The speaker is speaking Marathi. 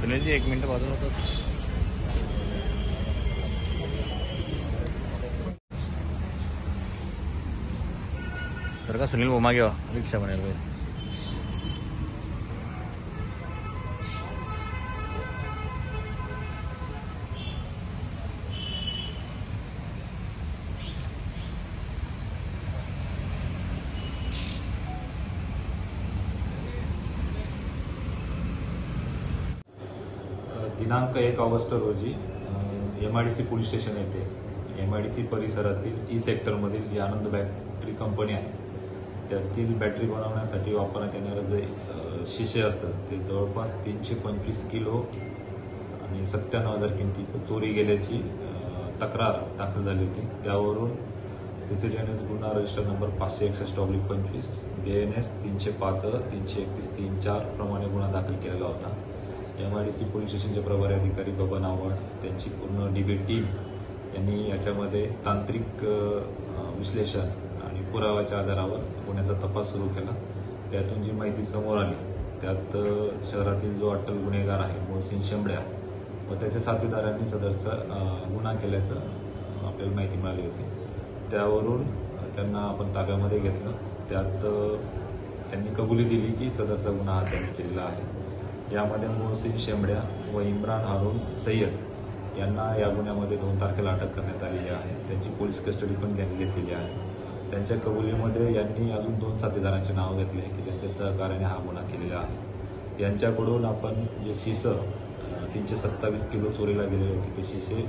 सुनीलजी 1 मिनिट बाजूला होतं. तर का सुनील उमा घेवा रिक्षा बनायला दिनांक 1 ऑगस्ट रोजी MIDC पोलीस स्टेशन येथे MIDC परिसरातील ई सेक्टरमधील जी आनंद बॅटरी कंपनी आहे त्यातील बॅटरी बनवण्यासाठी वापरण्यात येणारे जे शिशे असतात ते जवळपास 325 किलो आणि 97,000 किमतीचं चोरी गेल्याची तक्रार दाखल झाली होती. त्यावरून CCDNS गुन्हा रजिस्टर नंबर 561/25 BNS 305 331 34 प्रमाणे गुन्हा दाखल केलेला होता. MIDC पोलीस स्टेशनचे प्रभारी अधिकारी बबन आव्हाड त्यांची पूर्ण DB टीम यांनी याच्यामध्ये तांत्रिक विश्लेषण आणि पुराव्याच्या आधारावर गुन्ह्याचा तपास सुरू केला. त्यातून जी माहिती समोर आली त्यात शहरातील जो अट्टल गुन्हेगार आहे मोहसिन शेंबड्या व त्याच्या साथीदारांनी सदरचा गुन्हा केल्याचं आपल्याला माहिती मिळाली होती. त्यावरून त्यांना आपण ताब्यामध्ये घेतलं. त्यात त्यांनी कबुली दिली की सदरचा गुन्हा हा त्यांनी केलेला आहे. यामध्ये मोहसिन शेंबड्या व इम्रान हारून सय्यद यांना या गुन्ह्यामध्ये 2 तारखेला अटक करण्यात आलेली आहे. त्यांची पोलीस कस्टडी पण घेतलेली आहे. त्यांच्या कबुलीमध्ये यांनी अजून 2 साथीदारांचे नाव घेतले की त्यांच्या सहकार्याने हा गुन्हा केलेला आहे. यांच्याकडून आपण जे शिसं 327 किलो चोरीला गेलेले होते ते शिसे